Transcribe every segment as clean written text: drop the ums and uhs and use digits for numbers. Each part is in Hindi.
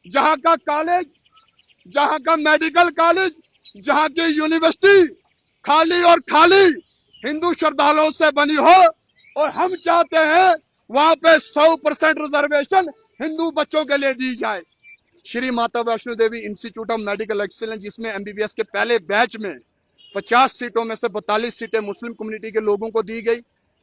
जहां का कॉलेज, जहां का मेडिकल कॉलेज, जहां की यूनिवर्सिटी खाली और खाली हिंदू श्रद्धालुओं से बनी हो, और हम चाहते हैं वहां पे 100% रिजर्वेशन हिंदू बच्चों के लिए दी जाए। Shri Mata Vaishno Devi institute of medical excellence, जिसमें एमबीबीएस के पहले बैच में 50 सीटों में से 42 सीटें मुस्लिम कम्युनिटी के लोगों को दी गई,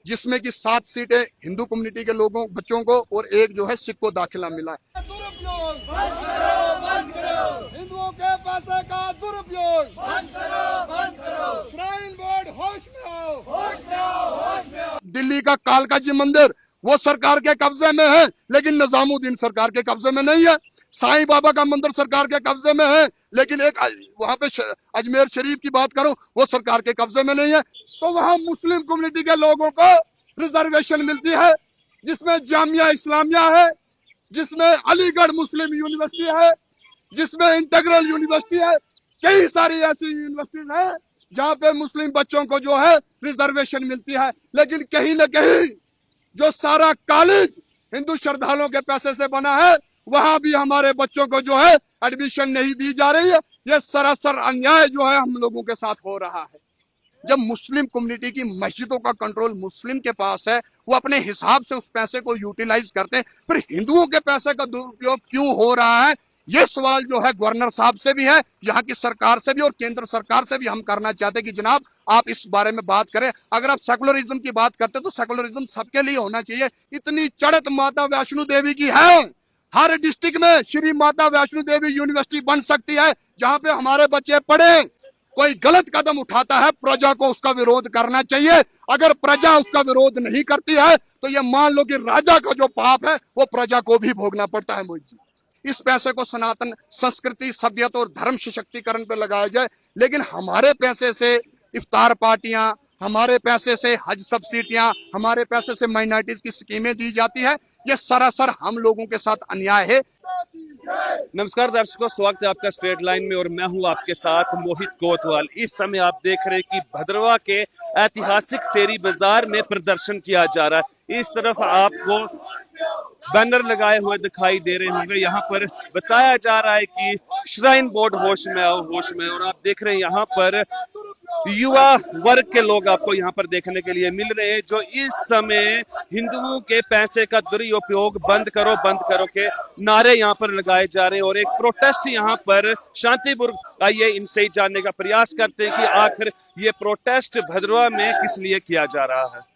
जिसमें कि 7 सीटें हिंदू कम्युनिटी के लोगों बच्चों को और एक जो है सिख को दाखिला मिला है। दुरुपयोग बंद करो, बंद करो। हिंदुओं के पैसे का दुरुपयोग बंद करो, बंद करो। श्राइन बोर्ड होश में आओ, होश में आओ, होश में आओ। दिल्ली का कालका जी मंदिर वो सरकार के कब्जे में है, लेकिन निजामुद्दीन सरकार के कब्जे में नहीं है। साईं बाबा का मंदिर सरकार के कब्जे में है, लेकिन एक वहां पे अजमेर शरीफ की बात करूं, वो सरकार के कब्जे में नहीं है। तो वहां मुस्लिम कम्युनिटी के लोगों को रिजर्वेशन मिलती है, जिसमें जामिया इस्लामिया है, जिसमें अलीगढ़ मुस्लिम यूनिवर्सिटी है, जिसमें इंटीग्रल यूनिवर्सिटी है, कई सारी ऐसी यूनिवर्सिटीज है जहां पे मुस्लिम बच्चों को जो है रिजर्वेशन मिलती है। लेकिन कहीं ना कहीं जो सारा कॉलेज हिंदू श्रद्धालुओं के पैसे से बना है, वहां भी हमारे बच्चों को जो है एडमिशन नहीं दी जा रही है। यह सरासर अन्याय जो है हम लोगों के साथ हो रहा है। जब मुस्लिम कम्युनिटी की मस्जिदों का कंट्रोल मुस्लिम के पास है, वो अपने हिसाब से उस पैसे को यूटिलाइज करते हैं, फिर हिंदुओं के पैसे का दुरुपयोग क्यों हो रहा है, ये सवाल जो है गवर्नर साहब से भी है, यहाँ की सरकार से भी और केंद्र सरकार से भी हम करना चाहते हैं कि जनाब आप इस बारे में बात करें। अगर आप सेकुलरिज्म की बात करते हैं तो सेकुलरिज्म सबके लिए होना चाहिए। इतनी चढ़त माता वैष्णो देवी की है, हर डिस्ट्रिक्ट में श्री माता वैष्णो देवी यूनिवर्सिटी बन सकती है, जहां पे हमारे बच्चे पढ़े। कोई गलत कदम उठाता है, प्रजा को उसका विरोध करना चाहिए। अगर प्रजा उसका विरोध नहीं करती है तो ये मान लो कि राजा का जो पाप है वो प्रजा को भी भोगना पड़ता है। मोदी जी, इस पैसे को सनातन संस्कृति, सभ्यता और धर्म सशक्तिकरण पे लगाया जाए, लेकिन हमारे पैसे से इफ्तार पार्टियां, हमारे पैसे से हज सब्सिडियां, हमारे पैसे से माइनॉरिटीज की स्कीमें दी जाती है। ये सरासर हम लोगों के साथ अन्याय है। नमस्कार दर्शकों, स्वागत है आपका स्ट्रेट लाइन में और मैं हूं आपके साथ मोहित कोतवाल। इस समय आप देख रहे हैं कि भद्रवा के ऐतिहासिक शेरी बाजार में प्रदर्शन किया जा रहा है। इस तरफ आपको बैनर लगाए हुए दिखाई दे रहे होंगे। यहाँ पर बताया जा रहा है कि श्राइन बोर्ड होश में आओ, होश में। और आप देख रहे हैं यहाँ पर युवा वर्ग के लोग आपको यहाँ पर देखने के लिए मिल रहे हैं, जो इस समय हिंदुओं के पैसे का दुरुपयोग बंद करो के नारे यहाँ पर लगाए जा रहे हैं। और एक प्रोटेस्ट यहाँ पर शांतिपूर्ण, आइए इनसे ही जानने का प्रयास करते हैं कि आखिर ये प्रोटेस्ट भद्रवा में किस लिए किया जा रहा है।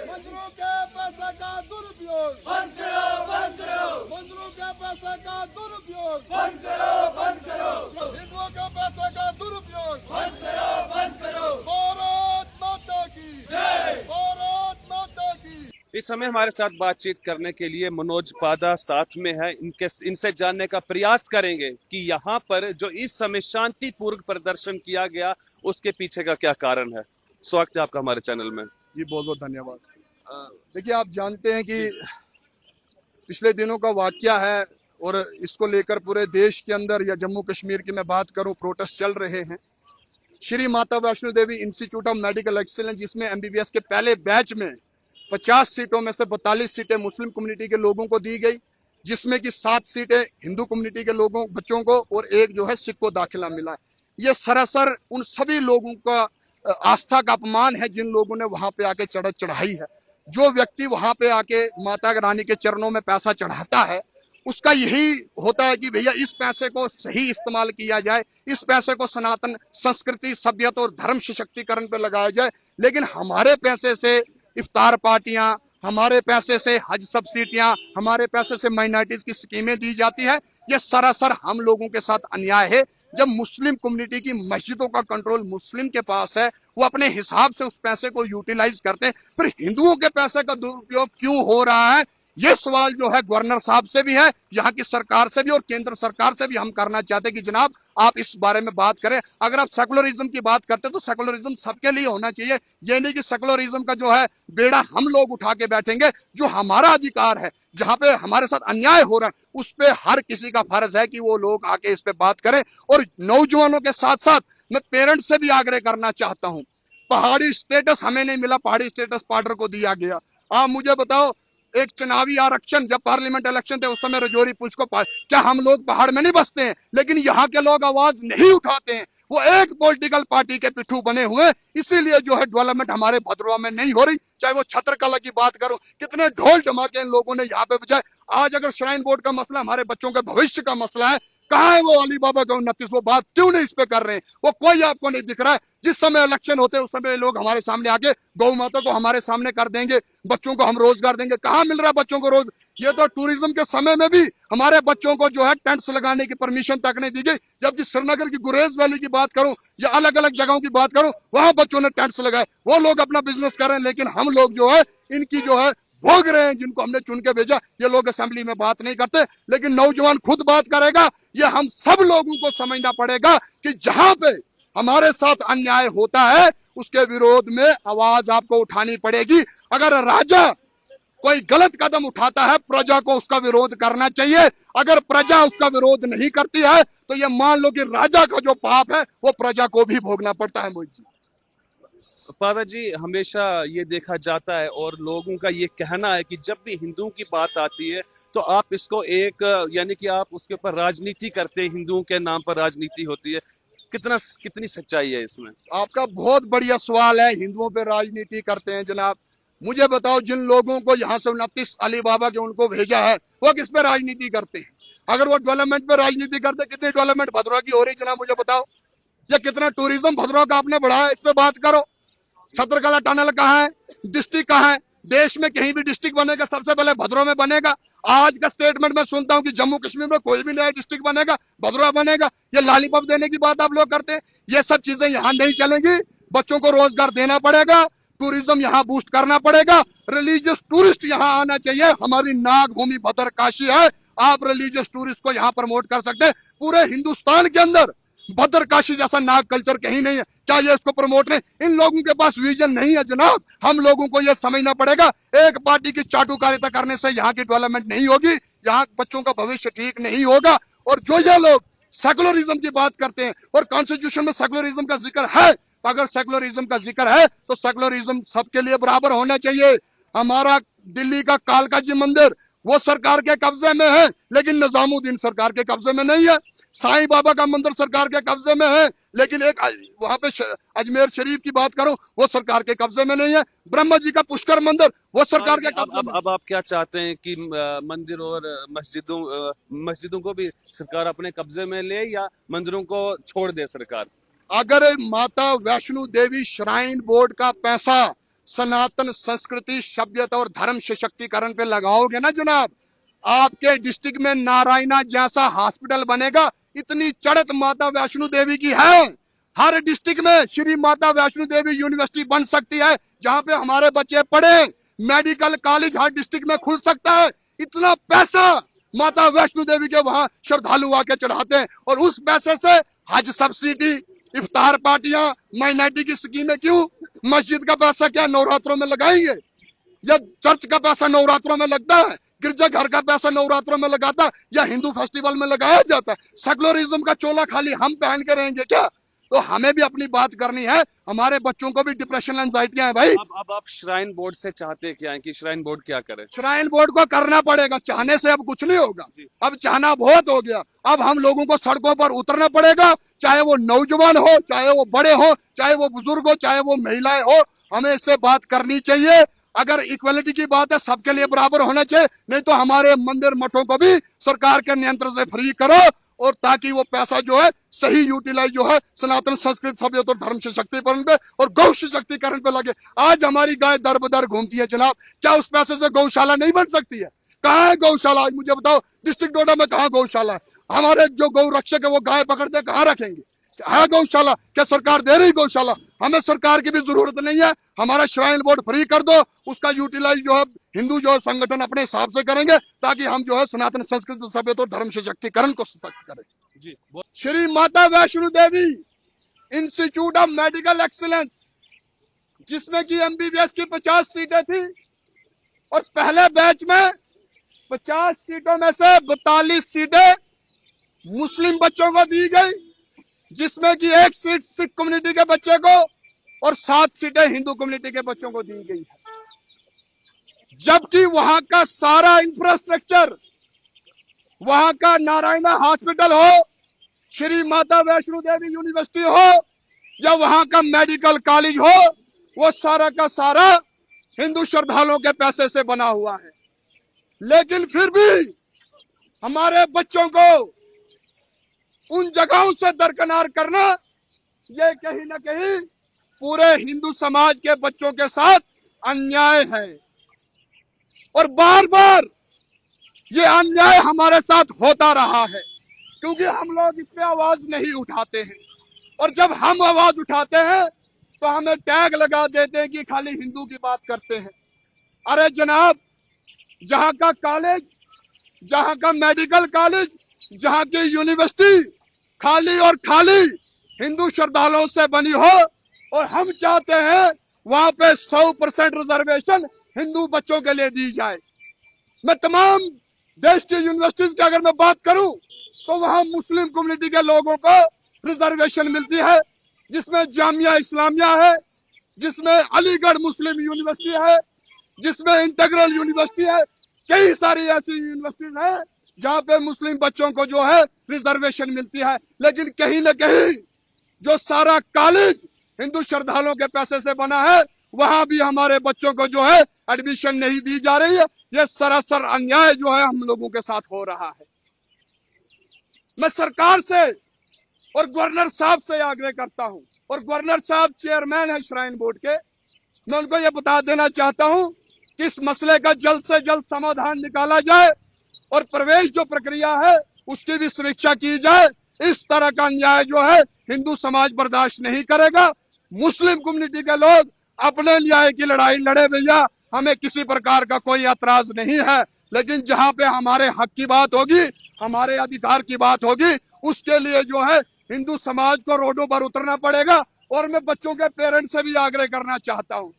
मंदिरों के पैसे का दुरुपयोग बंद करो, बंद करो। मंदिरों के पैसे का दुरुपयोग बंद करो, बंद करो। हिंदुओं के पैसे का दुरुपयोग बंद करो, बंद करो। भारत माता की जय, भारत माता की। इस समय हमारे साथ बातचीत करने के लिए मनोज पादा साथ में है। इनसे जानने का प्रयास करेंगे कि यहाँ पर जो इस समय शांतिपूर्ण प्रदर्शन किया गया उसके पीछे का क्या कारण है। स्वागत है आपका हमारे चैनल में। जी बहुत बहुत धन्यवाद। देखिए, आप जानते हैं कि पिछले दिनों का वाकया है और इसको लेकर पूरे देश के अंदर या जम्मू कश्मीर की मैं बात करूं, प्रोटेस्ट चल रहे हैं। Shri Mata Vaishno Devi institute of medical excellence, जिसमें एमबीबीएस के पहले बैच में 50 सीटों में से 42 सीटें मुस्लिम कम्युनिटी के लोगों को दी गई, जिसमें कि 7 सीटें हिंदू कम्युनिटी के लोगों बच्चों को और एक जो है सिख को दाखिला मिला है। ये सरासर उन सभी लोगों का आस्था का अपमान है जिन लोगों ने वहां पे आके चढ़त चढ़ाई है। जो व्यक्ति वहां पे आके माता रानी के चरणों में पैसा चढ़ाता है, उसका यही होता है कि भैया इस पैसे को सही इस्तेमाल किया जाए, इस पैसे को सनातन संस्कृति, सभ्यता और धर्म सशक्तिकरण पे लगाया जाए। लेकिन हमारे पैसे से इफ्तार पार्टियां, हमारे पैसे से हज सब्सिडियां, हमारे पैसे से माइनॉरिटीज की स्कीमें दी जाती है। यह सरासर हम लोगों के साथ अन्याय है। जब मुस्लिम कम्युनिटी की मस्जिदों का कंट्रोल मुस्लिम के पास है, वो अपने हिसाब से उस पैसे को यूटिलाइज करते हैं, फिर हिंदुओं के पैसे का दुरुपयोग क्यों हो रहा है, ये सवाल जो है गवर्नर साहब से भी है, यहाँ की सरकार से भी और केंद्र सरकार से भी हम करना चाहते हैं कि जनाब आप इस बारे में बात करें। अगर आप सेकुलरिज्म की बात करते हैं तो सेकुलरिज्म सबके लिए होना चाहिए। ये नहीं कि सेकुलरिज्म का जो है बेड़ा हम लोग उठा के बैठेंगे। जो हमारा अधिकार है, जहां पे हमारे साथ अन्याय हो रहा है, उस पे हर किसी का फर्ज है कि वो लोग आके इस पे बात करें। और नौजवानों के साथ साथ मैं पेरेंट्स से भी आग्रह करना चाहता हूं। पहाड़ी स्टेटस हमें नहीं मिला, पहाड़ी स्टेटस पार्डर को दिया गया। आप मुझे बताओ, एक चुनावी आरक्षण जब पार्लियामेंट इलेक्शन थे उस समय रजौरी पुलिस को क्या हम लोग पहाड़ में नहीं बसते हैं? लेकिन यहाँ के लोग आवाज नहीं उठाते हैं। वो एक पॉलिटिकल पार्टी के पिट्ठू बने हुए, इसीलिए जो है डेवलपमेंट हमारे भद्रवा में नहीं हो रही। चाहे वो छत्रकला की बात करो, कितने ढोल धमाके इन लोगों ने यहाँ पे बजाए। आज अगर श्राइन बोर्ड का मसला हमारे बच्चों के भविष्य का मसला है, कहाँ है वो अली बाबा का 29? वो बात क्यों नहीं इस पे कर रहे हैं? वो कोई आपको नहीं दिख रहा है। जिस समय इलेक्शन होते हैं उस समय लोग हमारे सामने आके गौ माता को हमारे सामने कर देंगे, बच्चों को हम रोजगार देंगे। कहाँ मिल रहा है बच्चों को रोज? ये तो टूरिज्म के समय में भी हमारे बच्चों को जो है टेंट्स लगाने की परमिशन तक नहीं दी गई। जबकि श्रीनगर की गुरेज वैली की बात करूं या अलग अलग जगहों की बात करूं, वहां बच्चों ने टेंट्स लगाए, वो लोग अपना बिजनेस कर रहे हैं। लेकिन हम लोग जो है इनकी जो है भोग रहे हैं, जिनको हमने चुन के भेजा। ये लोग असेंबली में बात नहीं करते, लेकिन नौजवान खुद बात करेगा। ये हम सब लोगों को समझना पड़ेगा कि जहां पे हमारे साथ अन्याय होता है उसके विरोध में आवाज आपको उठानी पड़ेगी। अगर राजा कोई गलत कदम उठाता है, प्रजा को उसका विरोध करना चाहिए। अगर प्रजा उसका विरोध नहीं करती है तो ये मान लो कि राजा का जो पाप है वो प्रजा को भी भोगना पड़ता है। मोहित जी, पादा जी, हमेशा ये देखा जाता है और लोगों का ये कहना है कि जब भी हिंदुओं की बात आती है तो आप इसको एक यानी कि आप उसके ऊपर राजनीति करते हैं, हिंदुओं के नाम पर राजनीति होती है। कितनी सच्चाई है इसमें? आपका बहुत बढ़िया सवाल है। हिंदुओं पे राजनीति करते हैं जनाब। मुझे बताओ, जिन लोगों को यहाँ से 29 अली बाबा के उनको भेजा है वो किस पे राजनीति करते हैं? अगर वो डेवलपमेंट पे राजनीति करते, कितनी डेवलपमेंट भद्रवा की हो रही जनाब मुझे बताओ? या कितना टूरिज्म भद्रवा का आपने बढ़ाया, इस पे बात करो। छत्रकला टनल कहाँ है? डिस्ट्रिक्ट कहाँ है? देश में कहीं भी डिस्ट्रिक्ट बनेगा सबसे पहले भद्रवा में बनेगा। आज का स्टेटमेंट मैं सुनता हूं कि जम्मू कश्मीर में कोई भी नया डिस्ट्रिक्ट बनेगा, भद्रवा बनेगा। ये लॉलीपॉप देने की बात आप लोग करते हैं। ये सब चीजें यहाँ नहीं चलेंगी। बच्चों को रोजगार देना पड़ेगा, टूरिज्म यहाँ बूस्ट करना पड़ेगा, रिलीजियस टूरिस्ट यहाँ आना चाहिए। हमारी नाग भूमि भद्रकाशी है, आप रिलीजियस टूरिस्ट को यहाँ प्रमोट कर सकते हैं। पूरे हिंदुस्तान के अंदर भद्रकाशी जैसा नाग कल्चर कहीं नहीं है। क्या ये इसको प्रमोट नहीं? इन लोगों के पास विजन नहीं है जनाब। हम लोगों को यह समझना पड़ेगा, एक पार्टी की चाटुकारिता करने से यहाँ की डेवलपमेंट नहीं होगी, यहाँ बच्चों का भविष्य ठीक नहीं होगा। और जो ये लोग सेकुलरिज्म की बात करते हैं और कॉन्स्टिट्यूशन में सेकुलरिज्म का जिक्र है, तो अगर सेकुलरिज्म का जिक्र है तो सेकुलरिज्म सबके लिए बराबर होना चाहिए। हमारा दिल्ली का कालका जी मंदिर वो सरकार के कब्जे में है, लेकिन निजामुद्दीन सरकार के कब्जे में नहीं है। साईं बाबा का मंदिर सरकार के कब्जे में है, लेकिन एक वहां पे अजमेर शरीफ की बात करो वो सरकार के कब्जे में नहीं है। ब्रह्मा जी का पुष्कर मंदिर वो सरकार के कब्जे में। अब आप क्या चाहते हैं कि मंदिर और मस्जिदों को भी सरकार अपने कब्जे में ले या मंदिरों को छोड़ दे सरकार? अगर माता वैष्णो देवी श्राइन बोर्ड का पैसा सनातन संस्कृति, सभ्यता और धर्म सशक्तिकरण पे लगाओगे ना जनाब, आपके डिस्ट्रिक्ट में नारायणा जैसा हॉस्पिटल बनेगा। इतनी चढ़त माता वैष्णो देवी की है। हर डिस्ट्रिक्ट में श्री माता वैष्णो देवी यूनिवर्सिटी बन सकती है जहां पे हमारे बच्चे पढ़े। मेडिकल कॉलेज हर डिस्ट्रिक्ट में खुल सकता है। इतना पैसा माता वैष्णो देवी के वहां श्रद्धालु आके चढ़ाते हैं, और उस पैसे से हज सब्सिडी, इफ्तार पार्टियां, माइनॉरिटी की स्कीमें क्यों? मस्जिद का पैसा क्या नवरात्रों में लगाएंगे? या चर्च का पैसा नवरात्रों में लगता है? गिरजा घर का पैसा नवरात्रों में लगाता या हिंदू फेस्टिवल में लगाया जाता है? सेकुलरिज्म का चोला खाली हम पहन के रहेंगे क्या? तो हमें भी अपनी बात करनी है। हमारे बच्चों को भी डिप्रेशन, एंजाइटियां है भाई। अब आप श्राइन बोर्ड से चाहते क्या है कि श्राइन बोर्ड क्या करे? श्राइन बोर्ड को करना पड़ेगा, चाहने से अब कुछ नहीं होगा। अब चाहना बहुत हो गया। अब हम लोगों को सड़कों पर उतरना पड़ेगा, चाहे वो नौजवान हो, चाहे वो बड़े हो, चाहे वो बुजुर्ग हो, चाहे वो महिलाएं हो। हमें इससे बात करनी चाहिए। अगर इक्वलिटी की बात है, सबके लिए बराबर होना चाहिए। नहीं तो हमारे मंदिर मठों को भी सरकार के नियंत्रण से फ्री करो, और ताकि वो पैसा जो है सही यूटिलाइज जो है सनातन संस्कृति, सभ्यता और धर्म सशक्तिकरण पे और गौ सशक्तिकरण पे लगे। आज हमारी गाय दर बदर घूमती है जनाब, क्या उस पैसे से गौशाला नहीं बन सकती है? कहाँ है गौशाला? आज मुझे बताओ, डिस्ट्रिक्ट डोडा में कहाँ गौशाला है? हमारे जो गौ रक्षक है वो गाय पकड़ते कहाँ रखेंगे? है गौशाला? क्या सरकार दे रही गौशाला? हमें सरकार की भी जरूरत नहीं है। हमारा श्राइन बोर्ड फ्री कर दो, उसका यूटिलाइज जो है हिंदू जो है संगठन अपने हिसाब से करेंगे, ताकि हम जो है सनातन संस्कृति, सभ्यता और धर्म सशक्तिकरण को सशक्त करें। जी, Shri Mata Vaishno Devi institute of medical excellence, जिसमें कि एमबीबीएस की 50 सीटें थी, और पहले बैच में 50 सीटों में से 42 सीटें मुस्लिम बच्चों को दी गई, जिसमें कि 1 सीट सिख कम्युनिटी के बच्चे को और 7 सीटें हिंदू कम्युनिटी के बच्चों को दी गई है। जबकि वहां का सारा इंफ्रास्ट्रक्चर, वहां का नारायणा हॉस्पिटल हो, श्री माता वैष्णो देवी यूनिवर्सिटी हो, या वहां का मेडिकल कॉलेज हो, वो सारा का सारा हिंदू श्रद्धालुओं के पैसे से बना हुआ है। लेकिन फिर भी हमारे बच्चों को उन जगहों से दरकिनार करना, ये कहीं ना कहीं पूरे हिंदू समाज के बच्चों के साथ अन्याय है। और बार बार ये अन्याय हमारे साथ होता रहा है, क्योंकि हम लोग इस पे आवाज नहीं उठाते हैं। और जब हम आवाज उठाते हैं तो हमें टैग लगा देते हैं कि खाली हिंदू की बात करते हैं। अरे जनाब, जहां का कॉलेज, जहां का मेडिकल कॉलेज, जहां की यूनिवर्सिटी खाली और खाली हिंदू श्रद्धालुओं से बनी हो, और हम चाहते हैं वहां पे 100% रिजर्वेशन हिंदू बच्चों के लिए दी जाए। मैं तमाम देश की यूनिवर्सिटीज की अगर मैं बात करूं तो वहां मुस्लिम कम्युनिटी के लोगों को रिजर्वेशन मिलती है, जिसमें जामिया इस्लामिया है, जिसमें अलीगढ़ मुस्लिम यूनिवर्सिटी है, जिसमें इंटीग्रल यूनिवर्सिटी है। कई सारी ऐसी यूनिवर्सिटीज हैं जहां पे मुस्लिम बच्चों को जो है रिजर्वेशन मिलती है। लेकिन कहीं न कहीं जो सारा कॉलेज हिंदू श्रद्धालुओं के पैसे से बना है, वहां भी हमारे बच्चों को जो है एडमिशन नहीं दी जा रही है। यह सरासर अन्याय जो है हम लोगों के साथ हो रहा है। मैं सरकार से और गवर्नर साहब से आग्रह करता हूं, और गवर्नर साहब चेयरमैन है श्राइन बोर्ड के, मैं उनको यह बता देना चाहता हूं कि इस मसले का जल्द से जल्द समाधान निकाला जाए और प्रवेश जो प्रक्रिया है उसकी भी समीक्षा की जाए। इस तरह का अन्याय जो है हिंदू समाज बर्दाश्त नहीं करेगा। मुस्लिम कम्युनिटी के लोग अपने न्याय की लड़ाई लड़े भैया, हमें किसी प्रकार का कोई एतराज नहीं है। लेकिन जहां पे हमारे हक की बात होगी, हमारे अधिकार की बात होगी, उसके लिए जो है हिंदू समाज को रोडों पर उतरना पड़ेगा। और मैं बच्चों के पेरेंट्स से भी आग्रह करना चाहता हूं।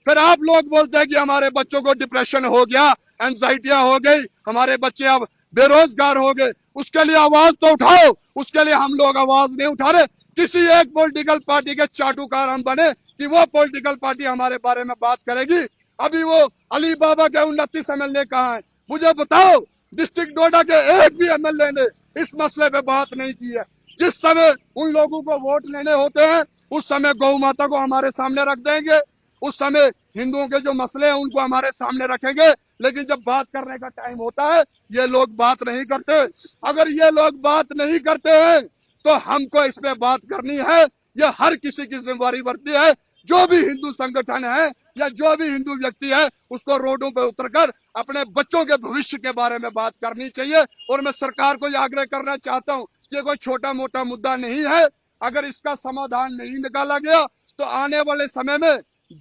फिर आप लोग बोलते हैं कि हमारे बच्चों को डिप्रेशन हो गया, एंजाइटियां हो गई, हमारे बच्चे अब बेरोजगार हो गए। उसके लिए आवाज तो उठाओ। उसके लिए हम लोग आवाज नहीं उठा रहे। किसी एक पॉलिटिकल पार्टी के चाटुकार हम बने कि वो पॉलिटिकल पार्टी हमारे बारे में बात करेगी। अभी वो अली बाबा के 29 एमएलए कहाँ हैं? मुझे बताओ, डिस्ट्रिक्ट डोडा के एक भी एमएलए ने इस मसले पे बात नहीं की है। जिस समय उन लोगों को वोट लेने होते हैं उस समय गौ माता को हमारे सामने रख देंगे, उस समय हिंदुओं के जो मसले हैं उनको हमारे सामने रखेंगे। लेकिन जब बात करने का टाइम होता है ये लोग बात नहीं करते। अगर ये लोग बात नहीं करते हैं तो हमको इस पे बात करनी है। यह हर किसी की जिम्मेवारी बनती है। जो भी हिंदू संगठन है या जो भी हिंदू व्यक्ति है उसको रोडों पे उतरकर अपने बच्चों के भविष्य के बारे में बात करनी चाहिए। और मैं सरकार को यह आग्रह करना चाहता हूँ कि कोई छोटा मोटा मुद्दा नहीं है। अगर इसका समाधान नहीं निकाला गया तो आने वाले समय में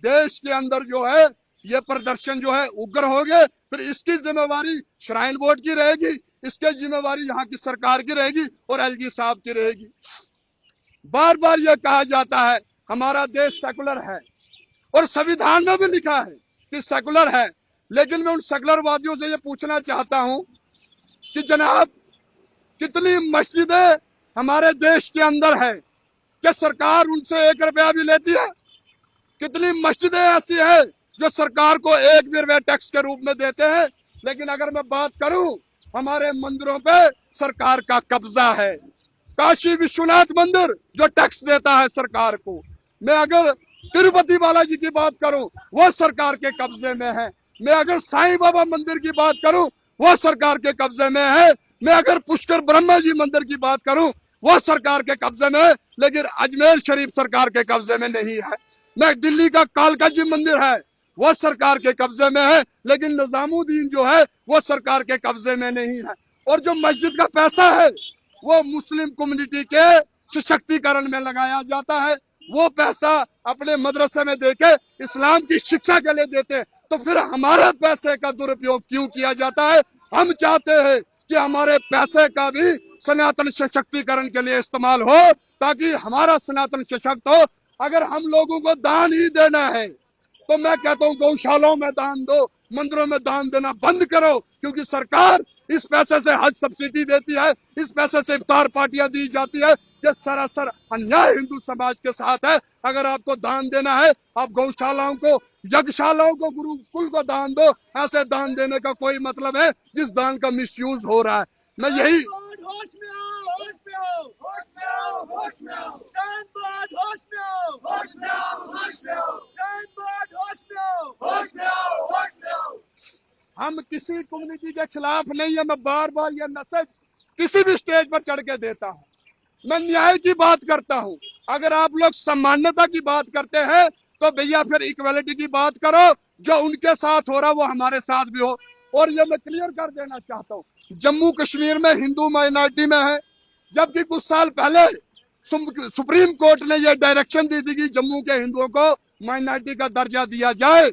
देश के अंदर जो है ये प्रदर्शन जो है उग्र हो गए। फिर इसकी जिम्मेवारी श्राइन बोर्ड की रहेगी, इसकी जिम्मेवारी यहाँ की सरकार की रहेगी और एलजी साहब की रहेगी। बार बार यह कहा जाता है हमारा देश सेकुलर है और संविधान में भी लिखा है कि सेकुलर है। लेकिन मैं उन सेकुलरवादियों से ये पूछना चाहता हूं कि जनाब, कितनी मस्जिदें हमारे देश के अंदर है? क्या सरकार उनसे 1 रुपया भी लेती है? कितनी मस्जिदें ऐसी है जो सरकार को 1 भी रुपया टैक्स के रूप में देते हैं? लेकिन अगर मैं बात करूं, हमारे मंदिरों पे सरकार का कब्जा है। काशी विश्वनाथ मंदिर जो टैक्स देता है सरकार को। मैं अगर तिरुपति बालाजी की बात करूं वो सरकार के कब्जे में है। मैं अगर साईं बाबा मंदिर की बात करूं वो सरकार के कब्जे में है। मैं अगर पुष्कर ब्रह्मा जी मंदिर की बात करूं वो सरकार के कब्जे में है। लेकिन अजमेर शरीफ सरकार के कब्जे में नहीं है। मैं दिल्ली का कालका जी मंदिर है वो सरकार के कब्जे में है, लेकिन निजामुद्दीन जो है वो सरकार के कब्जे में नहीं है। और जो मस्जिद का पैसा है वो मुस्लिम कम्युनिटी के सशक्तिकरण में लगाया जाता है। वो पैसा अपने मदरसे में देके इस्लाम की शिक्षा के लिए देते हैं। तो फिर हमारे पैसे का दुरुपयोग क्यों किया जाता है? हम चाहते हैं कि हमारे पैसे का भी सनातन सशक्तिकरण के लिए इस्तेमाल हो, ताकि हमारा सनातन सशक्त हो। अगर हम लोगों को दान ही देना है तो मैं कहता हूँ गौशालाओं में दान दो, मंदिरों में दान देना बंद करो। क्योंकि सरकार इस पैसे से हज सब्सिडी देती है, इस पैसे से इफ्तार पार्टियां दी जाती है। ये सरासर अन्याय हिंदू समाज के साथ है। अगर आपको दान देना है, आप गौशालाओं को, यज्ञशालाओं को, गुरुकुल को दान दो। ऐसे दान देने का कोई मतलब है जिस दान का मिसयूज हो रहा है। मैं यही होश में आओ, होश में आओ, होश में आओ, होश में आओ, शानबाद होश में आओ, होश में आओ, होश में आओ, शानबाद होश में आओ, होश में आओ, होश में आओ। हम किसी कम्युनिटी के खिलाफ नहीं है। मैं बार बार ये मैसेज किसी भी स्टेज पर चढ़ के देता हूँ। मैं न्याय की बात करता हूँ। अगर आप लोग समानता की बात करते हैं तो भैया फिर इक्वालिटी की बात करो। जो उनके साथ हो रहा वो हमारे साथ भी हो। और ये मैं क्लियर कर देना चाहता हूँ, जम्मू कश्मीर में हिंदू माइनॉरिटी में है, जबकि कुछ साल पहले सुप्रीम कोर्ट ने यह डायरेक्शन दी थी कि जम्मू के हिंदुओं को माइनॉरिटी का दर्जा दिया जाए।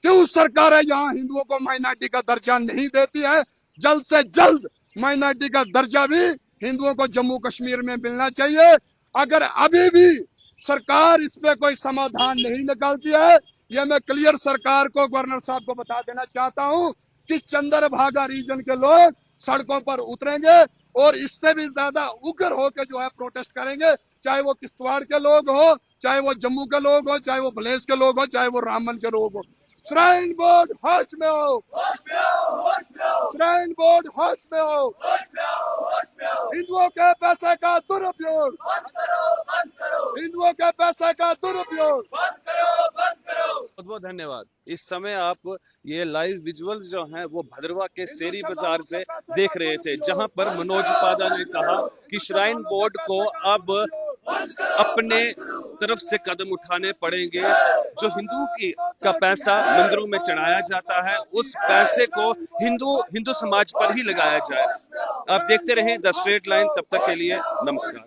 क्यों सरकारें यहाँ हिंदुओं को माइनॉरिटी का दर्जा नहीं देती है? जल्द से जल्द माइनॉरिटी का दर्जा भी हिंदुओं को जम्मू कश्मीर में मिलना चाहिए। अगर अभी भी सरकार इस पे कोई समाधान नहीं निकालती है, यह मैं क्लियर सरकार को, गवर्नर साहब को बता देना चाहता हूं कि चंद्रभागा रीजन के लोग सड़कों पर उतरेंगे और इससे भी ज्यादा उग्र होकर जो है प्रोटेस्ट करेंगे। चाहे वो किश्तवाड़ के लोग हो, चाहे वो जम्मू के लोग हो, चाहे वो भलेस के लोग हो, चाहे वो रामबन के लोग हो। श्राइन बोर्ड होश में हो, होश में आओ, होश में आओ, श्राइन बोर्ड होश में हो, होश में आओ, होश में आओ। हिंदुओं के पैसे का दुरुपयोग बंद करो, बंद करो। हिंदुओं के पैसे का दुरुपयोग बंद करो, बंद करो। बहुत बहुत धन्यवाद। इस समय आप ये लाइव विजुअल्स जो हैं वो भद्रवा के शेरी बाजार से देख रहे थे, जहां पर मनोज पादा ने कहा कि श्राइन बोर्ड को अब अपने तरफ से कदम उठाने पड़ेंगे। जो हिंदू का पैसा मंदिरों में चढ़ाया जाता है, उस पैसे को हिंदू समाज पर ही लगाया जाए। आप देखते रहें द स्ट्रेट लाइन। तब तक के लिए नमस्कार।